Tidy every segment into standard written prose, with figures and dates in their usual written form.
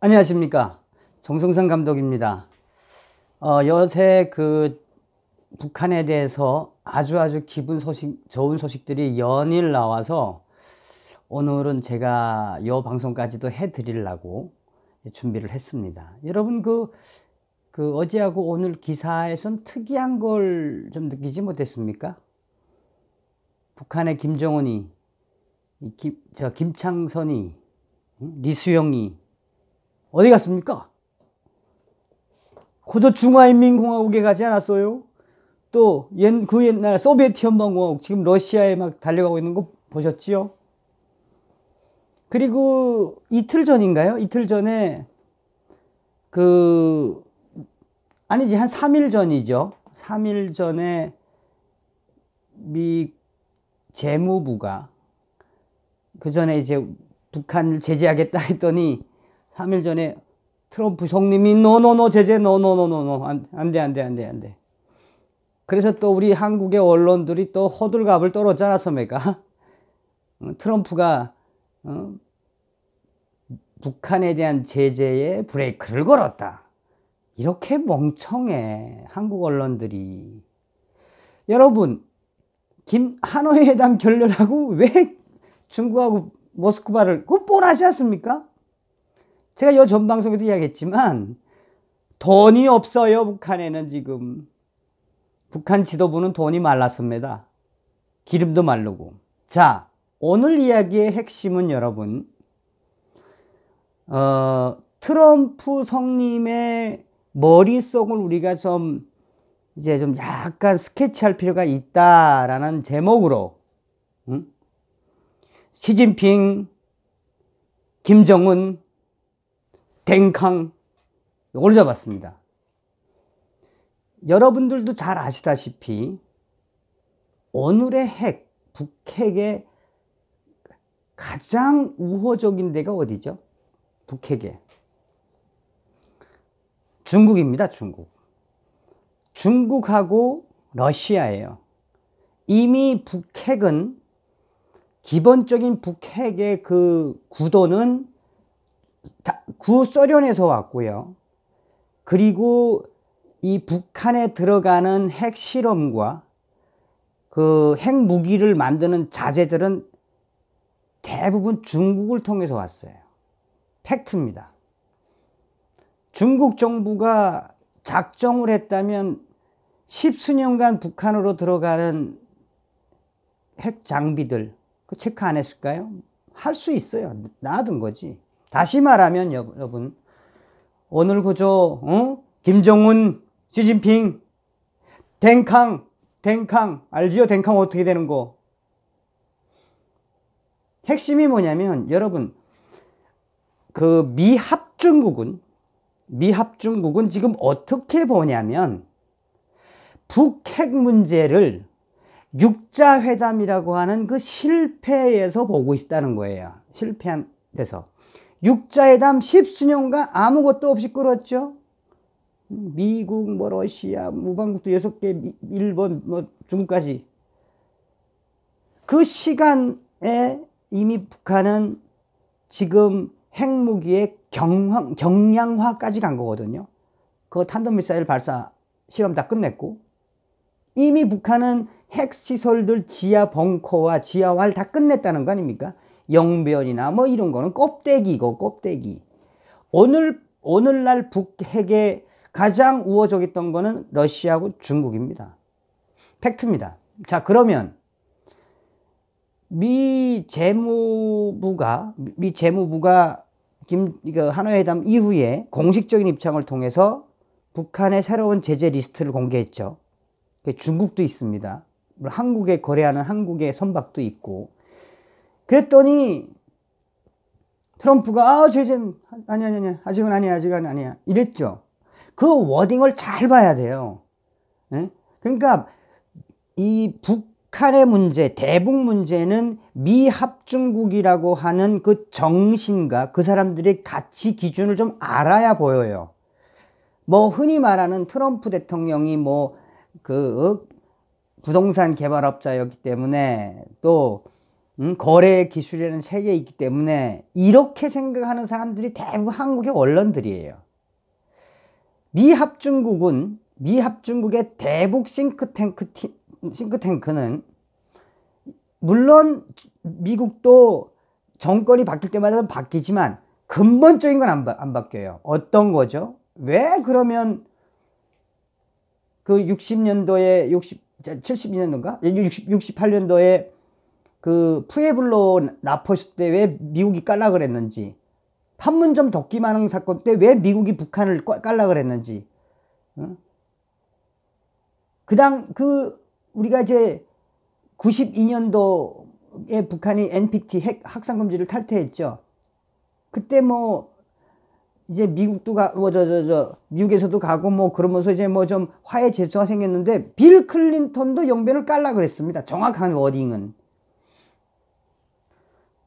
안녕하십니까. 정성상 감독입니다. 요새 북한에 대해서 아주 좋은 소식들이 연일 나와서 오늘은 제가 이 방송까지도 해드리려고 준비를 했습니다. 여러분 어제하고 오늘 기사에선 특이한 걸 좀 느끼지 못했습니까? 북한의 김정은이, 김창선이, 리수영이 어디 갔습니까? 고조 중화인민공화국에 가지 않았어요? 또 그 옛날 소비에트 연방공화국, 지금 러시아에 막 달려가고 있는 거 보셨지요? 그리고 이틀 전인가요? 이틀 전에 아니지, 한 3일 전이죠. 3일 전에 미 재무부가 그 전에 이제 북한을 제재하겠다 했더니 3일 전에 트럼프 총리님이 노노노 제재 노노노노노 안돼. 그래서 또 우리 한국의 언론들이 또 호들갑을 떨었지 않았습니까? 트럼프가 북한에 대한 제재에 브레이크를 걸었다. 이렇게 멍청해, 한국 언론들이. 여러분, 하노이 회담 결렬하고 왜 중국하고 모스크바를, 그거 뻔하지 않습니까? 제가 이 전 방송에도 이야기했지만 돈이 없어요. 북한에는 지금. 북한 지도부는 돈이 말랐습니다. 기름도 마르고. 자, 오늘 이야기의 핵심은 여러분, 트럼프 성님의 머릿속을 우리가 이제 좀 약간 스케치할 필요가 있다라는 제목으로, 시진핑, 김정은, 댕캉, 이걸 잡았습니다. 여러분들도 잘 아시다시피 오늘의 북핵의 가장 우호적인 데가 어디죠? 북핵에 중국입니다. 중국하고 러시아예요. 이미 북핵은, 기본적인 북핵의 그 구도는 구소련에서 왔고요. 그리고 이 북한에 들어가는 핵실험과 그 핵무기를 만드는 자재들은 대부분 중국을 통해서 왔어요. 팩트입니다. 중국 정부가 작정을 했다면 10수년간 북한으로 들어가는 핵 장비들, 그 체크 안 했을까요? 할 수 있어요. 놔둔 거지. 다시 말하면 여러분, 오늘 김정은, 시진핑, 댕캉 알지요? 댕캉 어떻게 되는 거? 핵심이 뭐냐면 여러분, 미합중국은 지금 어떻게 보냐면 북핵 문제를 육자회담이라고 하는 그 실패에서 보고 있다는 거예요. 실패한 데서. 육자회담 10수년간 아무것도 없이 끌었죠. 미국, 러시아, 무방국도 6개, 일본, 중국까지. 그 시간에 이미 북한은 지금 핵무기의 경량화까지 간 거거든요. 그 탄도미사일 발사 실험 다 끝냈고, 이미 북한은 핵시설들 지하 벙커와 지하화를 다 끝냈다는 거 아닙니까? 영변이나 이런 거는 껍데기고, 껍데기. 오늘날 북핵의 가장 우호적이었던 거는 러시아하고 중국입니다. 팩트입니다. 자, 그러면 미 재무부가 하노이 회담 이후에 공식적인 입장을 통해서 북한의 새로운 제재 리스트를 공개했죠. 중국도 있습니다. 한국에 거래하는 한국의 선박도 있고. 그랬더니 트럼프가 제재는 아니야 아직은 아니야 이랬죠. 그 워딩을 잘 봐야 돼요. 네? 그러니까 이 북한의 문제, 대북 문제는 미합중국이라고 하는 그 정신과 그 사람들의 가치 기준을 좀 알아야 보여요. 흔히 말하는 트럼프 대통령이 부동산 개발업자였기 때문에 또 거래 기술이라는 세계에 있기 때문에 이렇게 생각하는 사람들이 대부분 한국의 언론들이에요. 미합중국의 대북 싱크탱크는 물론 미국도 정권이 바뀔 때마다 바뀌지만 근본적인 건 안 바뀌어요. 어떤 거죠? 왜 그러면 그 60년도에 72년도인가? 68년도에 그 푸에블로 나포스 때 왜 미국이 깔라 그랬는지, 판문점 덕기만흥 사건 때 왜 미국이 북한을 깔라 그랬는지, 우리가 이제 92년도에 북한이 NPT 핵 확산금지를 탈퇴했죠. 그때 이제 미국도 미국에서도 가고 그러면서 이제 좀 화해 제스처가 생겼는데 빌 클린턴도 용변을 깔라 그랬습니다. 정확한 워딩은.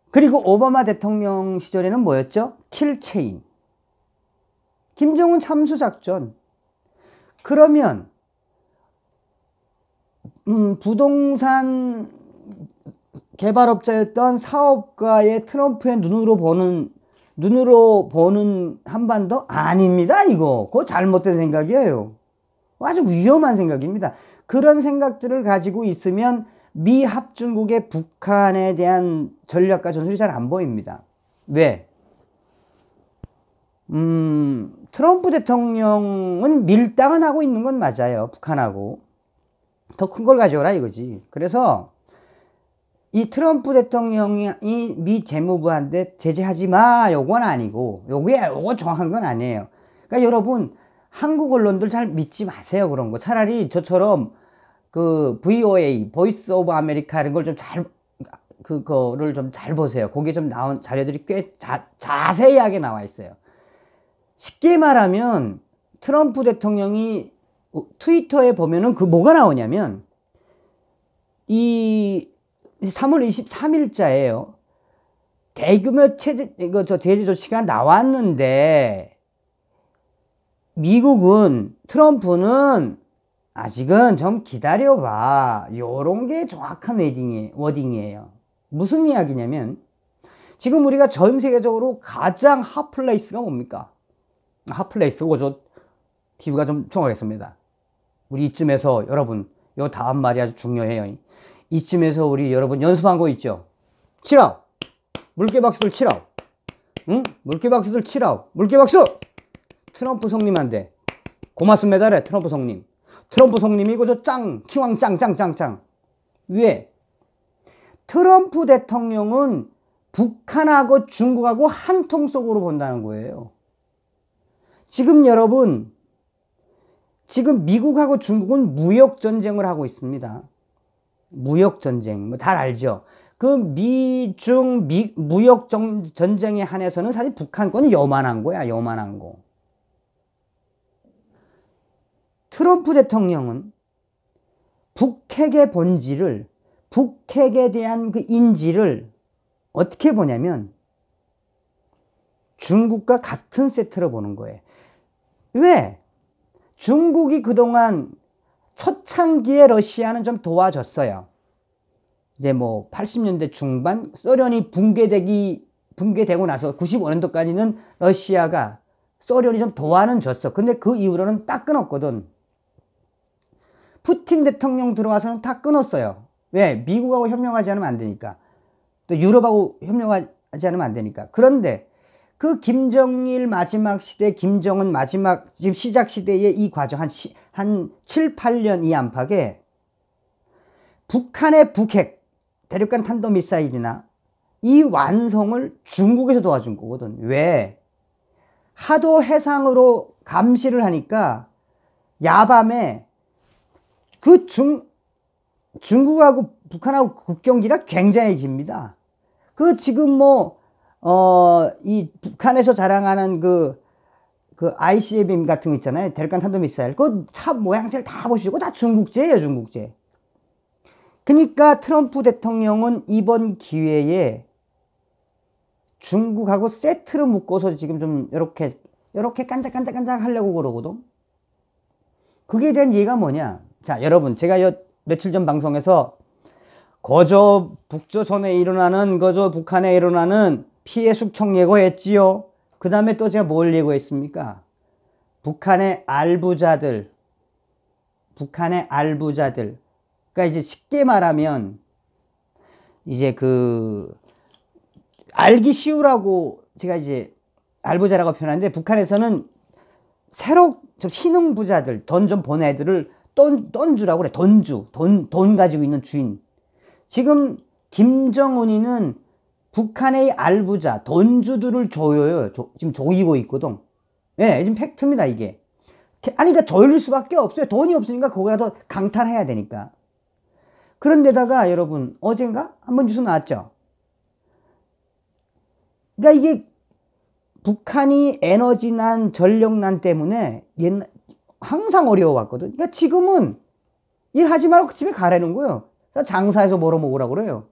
그리고 오바마 대통령 시절에는 뭐였죠? 킬체인. 김정은 참수작전. 그러면 부동산 개발업자였던 사업가의 트럼프의 눈으로 보는 한반도? 아닙니다, 이거. 그거 잘못된 생각이에요. 아주 위험한 생각입니다. 그런 생각들을 가지고 있으면 미합중국의 북한에 대한 전략과 전술이 잘 안 보입니다. 왜? 트럼프 대통령은 밀당은 하고 있는 건 맞아요. 북한하고. 더 큰 걸 가져오라 이거지. 그래서 이 트럼프 대통령이 미 재무부한테 제재하지 마 요건 아니고, 요거 정확한 건 아니에요. 그러니까 여러분, 한국 언론들 잘 믿지 마세요. 그런 거. 차라리 저처럼 그 VOA, 보이스 오브 아메리카 이런 걸 좀 그거를 좀 잘 보세요. 거기에 좀 나온 자료들이 꽤 자세하게 나와 있어요. 쉽게 말하면 트럼프 대통령이 트위터에 보면은 뭐가 나오냐면, 이 3월 23일자예요. 대규모 제재 조치가 나왔는데, 미국은, 트럼프는 아직은 좀 기다려봐. 요런 게 정확한 워딩이에요. 무슨 이야기냐면, 지금 우리가 전 세계적으로 가장 핫플레이스가 뭡니까? 핫플레이스, 저 기후가 좀 정하겠습니다. 우리 이쯤에서 여러분, 요 다음 말이 아주 중요해요. 이쯤에서 우리 여러분 연습한 거 있죠? 치라우! 물개박수들 치라우! 응? 물개박수들 치라우! 물개박수! 트럼프 성님한테 고맙습니다래. 트럼프 성님. 트럼프 성님이 이거 키왕 짱. 왜? 트럼프 대통령은 북한하고 중국하고 한 통 속으로 본다는 거예요. 지금 여러분, 지금 미국하고 중국은 무역전쟁을 하고 있습니다. 무역전쟁, 잘 알죠? 그 미중 무역전쟁에 한해서는 사실 북한권이 요만한 거야, 요만한 거. 트럼프 대통령은 북핵의 본질을, 북핵에 대한 그 인지를 어떻게 보냐면 중국과 같은 세트로 보는 거예요. 왜? 중국이 그동안 초창기에 러시아는 좀 도와줬어요. 이제 80년대 중반 소련이 붕괴되고 나서 95년도까지는 소련이 좀 도와는 줬어. 근데 그 이후로는 딱 끊었거든. 푸틴 대통령 들어와서는 다 끊었어요. 왜? 미국하고 협력하지 않으면 안 되니까. 또 유럽하고 협력하지 않으면 안 되니까. 그런데 그 김정일 마지막 시대, 김정은 마지막 지금 시작 시대의 이 과정 한 7, 8년 이 안팎에 북한의 북핵 대륙간 탄도미사일이나 이 완성을 중국에서 도와준 거거든. 왜? 하도 해상으로 감시를 하니까 야밤에 그 중국하고 북한하고 국경기가 굉장히 깁니다. 그 지금 이 북한에서 자랑하는 그 ICBM 같은 거 있잖아요. 대륙간 탄도미사일. 그 차 모양새를 다 보시고 다 중국제예요, 중국제. 그러니까 트럼프 대통령은 이번 기회에 중국하고 세트로 묶어서 지금 좀 이렇게 깐짝깐짝 하려고 그러거든. 그게 대한 이해가 뭐냐? 자, 여러분, 제가 며칠 전 방송에서 거저 북조선에 일어나는 거저 북한에 일어나는 피해 숙청 예고했지요. 그 다음에 또 제가 뭘 예고했습니까? 북한의 알부자들. 그러니까 이제 쉽게 말하면 이제 알기 쉬우라고 제가 이제 알부자라고 표현하는데, 북한에서는 새로 신흥 부자들, 돈 좀 번 애들을 돈주라고 그래. 돈 가지고 있는 주인. 지금 김정은이는 북한의 알부자, 돈주들을 조여요. 지금 조이고 있거든. 예, 지금 팩트입니다, 이게. 아니, 그러니까 조일 수밖에 없어요. 돈이 없으니까 그거라도 강탈해야 되니까. 그런데다가 여러분, 어젠가 한번 뉴스 나왔죠. 그러니까 이게 북한이 에너지난, 전력난 때문에 항상 어려워왔거든. 그러니까 지금은 일하지 말고 집에 가라는 거예요. 장사해서 벌어 먹으라고 그래요.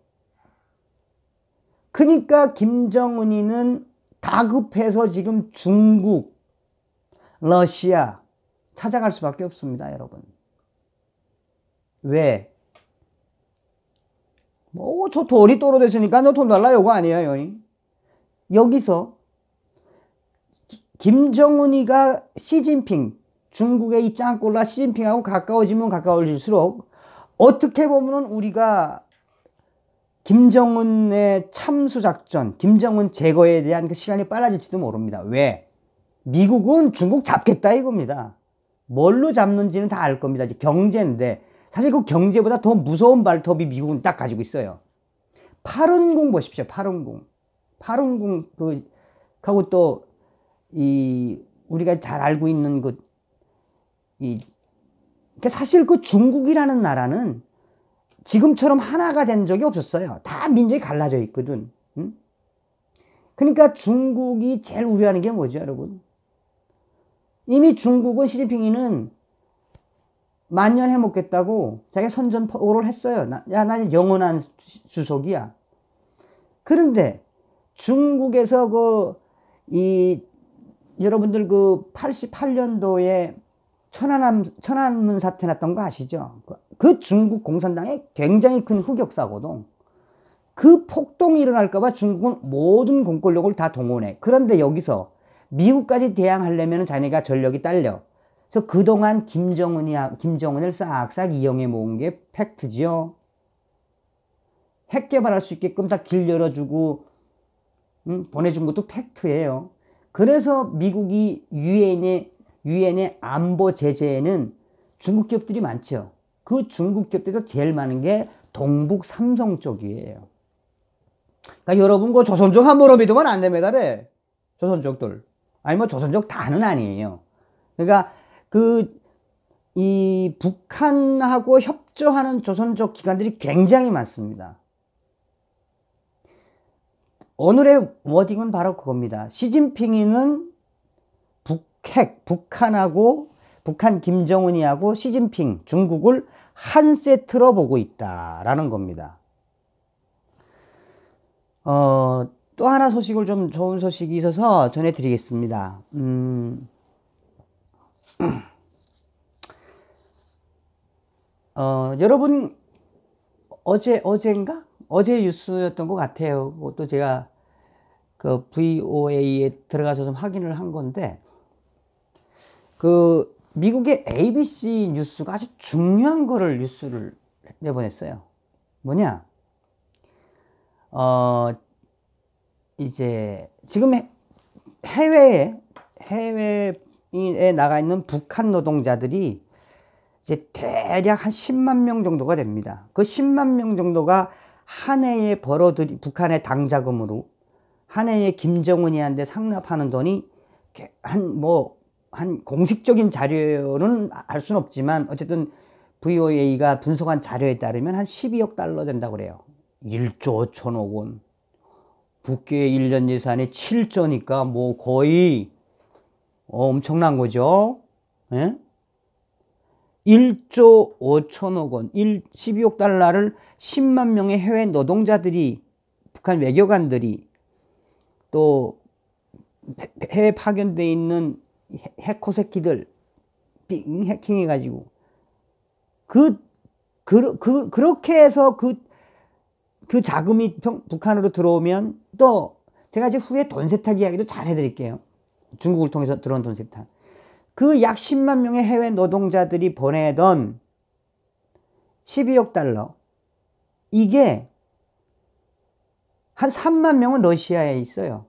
그러니까 김정은이는 다급해서 지금 중국, 러시아 찾아갈 수밖에 없습니다, 여러분. 왜? 뭐 저 돈이 떨어졌으니까 너 돈 달라 이거 아니에요. 여기서 김정은이가 시진핑, 중국의 이 짱꼴라 시진핑하고 가까워지면 가까워질수록 어떻게 보면 우리가 김정은의 참수작전, 김정은 제거에 대한 그 시간이 빨라질지도 모릅니다. 왜? 미국은 중국 잡겠다 이겁니다. 뭘로 잡는지는 다 알 겁니다. 이제 경제인데, 사실 그 경제보다 더 무서운 발톱이 미국은 딱 가지고 있어요. 파룬궁 보십시오. 파룬궁 하고 또 우리가 잘 알고 있는 사실 그 중국이라는 나라는 지금처럼 하나가 된 적이 없었어요. 다 민족이 갈라져 있거든. 응? 그러니까 중국이 제일 우려하는 게 뭐죠, 여러분? 이미 중국은 시진핑이는 만년 해먹겠다고 자기가 선전포고를 했어요. 나 영원한 주석이야. 그런데 중국에서 여러분들 88년도에 천안문 사태 났던 거 아시죠? 그 중국 공산당의 굉장히 큰 흑역사거든. 그 폭동이 일어날까봐 중국은 모든 공권력을 다 동원해. 그런데 여기서 미국까지 대항하려면 자네가 전력이 딸려. 그래서 그동안 김정은을 싹싹 이용해 모은 게 팩트지요. 핵 개발할 수 있게끔 다 길 열어주고 보내준 것도 팩트예요. 그래서 미국이 유엔의 안보 제재에는 중국 기업들이 많죠. 그 중국 기업들에서 제일 많은 게 동북 삼성 쪽이에요. 그러니까 여러분 조선족 함부로 믿으면 안 됩니다. 조선족들. 아니 조선족 다는 아니에요. 그러니까 이 북한하고 협조하는 조선족 기관들이 굉장히 많습니다. 오늘의 워딩은 바로 그겁니다. 시진핑이는 북한 김정은이하고 시진핑 중국을 한 세트로 보고 있다라는 겁니다. 또 하나 소식을 좀 좋은 소식이 있어서 전해드리겠습니다. 여러분 어젠가? 어제 뉴스였던 것 같아요. 또 제가 VOA에 들어가서 좀 확인을 한 건데, 미국의 ABC 뉴스가 아주 중요한 뉴스를 내보냈어요. 뭐냐? 이제 지금 해외에 나가 있는 북한 노동자들이 이제 대략 한 10만 명 정도가 됩니다. 그 10만 명 정도가 한 해에 북한의 당자금으로 한 해에 김정은이한테 상납하는 돈이 한 공식적인 자료는 알 수는 없지만 어쨌든 VOA가 분석한 자료에 따르면 한 12억 달러 된다고 그래요. 1조 5천억 원. 북계의 1년 예산이 7조니까 뭐 거의 엄청난 거죠. 예? 1조 5천억 원, 12억 달러를 10만 명의 해외 노동자들이, 북한 외교관들이, 또 해외 파견되어 있는 해커 새끼들 해킹해가지고 그렇게 해서 그 자금이 북한으로 들어오면 또 제가 이제 후에 돈 세탁 이야기도 잘 해드릴게요. 중국을 통해서 들어온 돈 세탁. 그 약 10만 명의 해외 노동자들이 보내던 12억 달러, 이게 한 3만 명은 러시아에 있어요.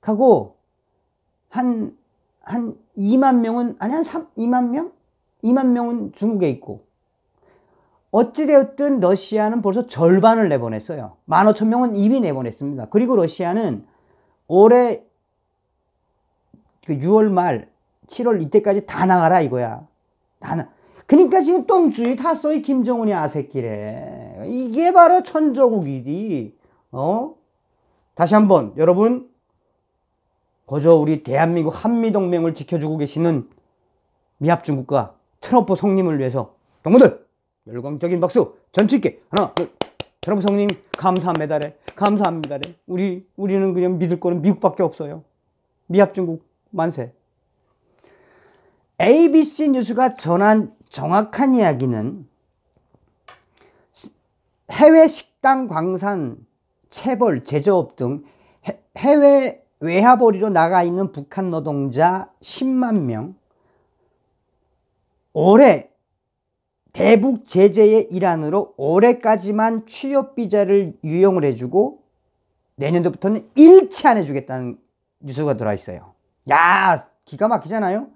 하고 한 2만 명은, 아니 한 2만 명? 2만 명은 중국에 있고, 어찌되었든 러시아는 벌써 절반을 내보냈어요. 15,000명은 이미 내보냈습니다. 그리고 러시아는 올해 그 6월 말 7월 이때까지 다 나가라 이거야. 그러니까 지금 똥줄이 탔어, 이 김정은이 아새끼래. 이게 바로 천조국이디. 다시 한번 여러분, 그저 우리 대한민국 한미동맹을 지켜주고 계시는 미합중국과 트럼프 성님을 위해서 동무들 열광적인 박수 전투 있게 하나 둘. 트럼프 성님 감사합니다래. 감사합니다래. 우리는 그냥 믿을 거는 미국밖에 없어요. 미합중국 만세. ABC 뉴스가 전한 정확한 이야기는 해외 식당, 광산, 체벌, 제조업 등 해외 외화벌이로 나가 있는 북한 노동자 10만 명, 올해 대북 제재의 일환으로 올해까지만 취업비자를 유용을 해주고 내년도부터는 일치 안 해주겠다는 뉴스가 들어와 있어요. 야, 기가 막히잖아요.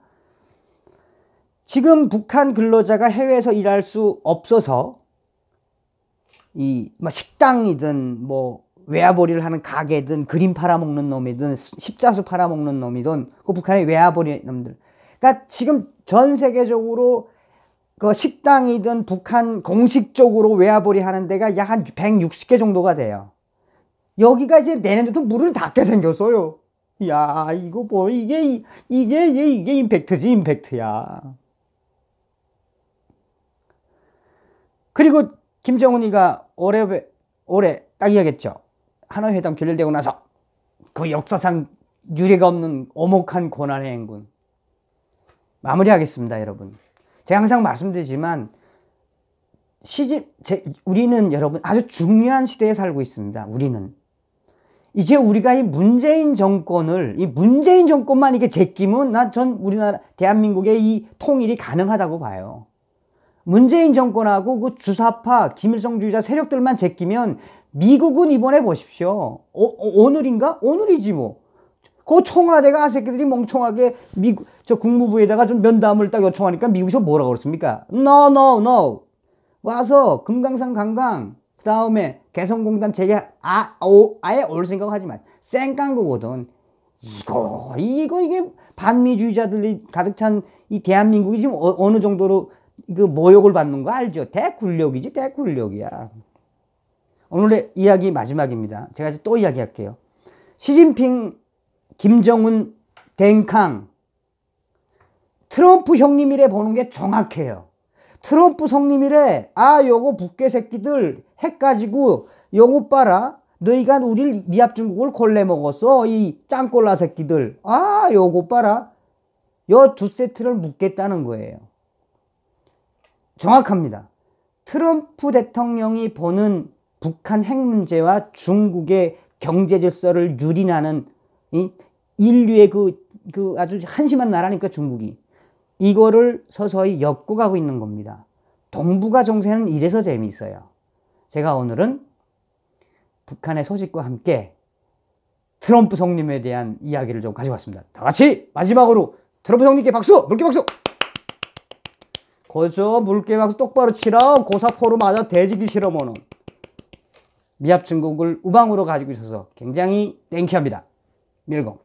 지금 북한 근로자가 해외에서 일할 수 없어서 이 식당이든 뭐 외화벌이를 하는 가게든 그림 팔아먹는 놈이든 십자수 팔아먹는 놈이든 그 북한의 외화벌이 놈들, 그러니까 지금 전 세계적으로 그 식당이든 북한 공식적으로 외화벌이 하는 데가 약 한 160개 정도가 돼요. 여기가 이제 내년부터 문을 닫게 생겼어요. 야, 이거 뭐 이게 임팩트지, 임팩트야. 그리고 김정은이가 올해 딱 이야기했죠. 하노이 회담 결렬되고 나서 그 역사상 유례가 없는 오목한 고난의 행군. 마무리하겠습니다, 여러분. 제가 항상 말씀드리지만 우리는 여러분 아주 중요한 시대에 살고 있습니다. 우리는 이제 우리가 이 문재인 정권만 이게 제끼면 전 우리나라 대한민국의 이 통일이 가능하다고 봐요. 문재인 정권하고 그 주사파 김일성주의자 세력들만 제끼면 미국은 이번에 보십시오. 오늘인가? 오늘이지 뭐. 그 청와대가 아새끼들이 멍청하게 저 국무부에다가 좀 면담을 딱 요청하니까 미국에서 뭐라고 그랬습니까? No. 와서 금강산 관광, 그 다음에 개성공단 재개 아예 올 생각하지 마. 쌩깐 거거든. 이게 반미주의자들이 가득 찬 이 대한민국이 지금 어느 정도로 그 모욕을 받는 거 알죠? 대굴력이지, 대굴력이야. 오늘의 이야기 마지막입니다. 제가 또 이야기할게요. 시진핑, 김정은, 댕캉, 트럼프 형님이래 보는 게 정확해요. 트럼프 성님이래, 요거 북괴 새끼들 핵 가지고 요거 봐라. 너희가 우리 미합중국을 골래 먹었어. 이 짱꼴라 새끼들. 요거 봐라. 요 두 세트를 묻겠다는 거예요. 정확합니다. 트럼프 대통령이 보는 북한 핵 문제와 중국의 경제 질서를 유린하는 인류의 그 아주 한심한 나라니까 중국이. 이거를 서서히 엮어가고 있는 겁니다. 동북아 정세는 이래서 재미있어요. 제가 오늘은 북한의 소식과 함께 트럼프 성님에 대한 이야기를 좀 가져왔습니다. 다 같이 마지막으로 트럼프 성님께 박수! 물개 박수! 그저 물개 박수 똑바로 치라. 고사포로 맞아 대지기 싫어모는 미합중국을 우방으로 가지고 있어서 굉장히 땡큐합니다. 밀고